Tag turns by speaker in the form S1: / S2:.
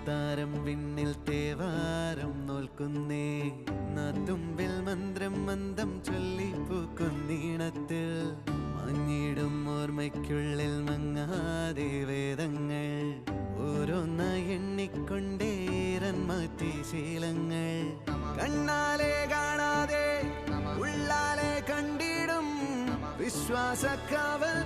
S1: താരം വിണ്ണിൽ തേവാരം നോൽക്കുന്നേ നാത്തുമ്പിൽ മന്ത്രം മന്ദം ചൊല്ലിപ്പൂക്കുന്നീണത്തിൽ മഞ്ഞിടും ഓർമ്മയ്ക്കുള്ളിൽ മങ്ങാതെ വേദങ്ങൾ ഓരോന്നായി എണ്ണിക്കൊണ്ടേരൻ മാറ്റി ശീലങ്ങൾ കണ്ണാലെ കാണാതെ ഉള്ളാലെ കണ്ടിടും വിശ്വാസക്കാവൽ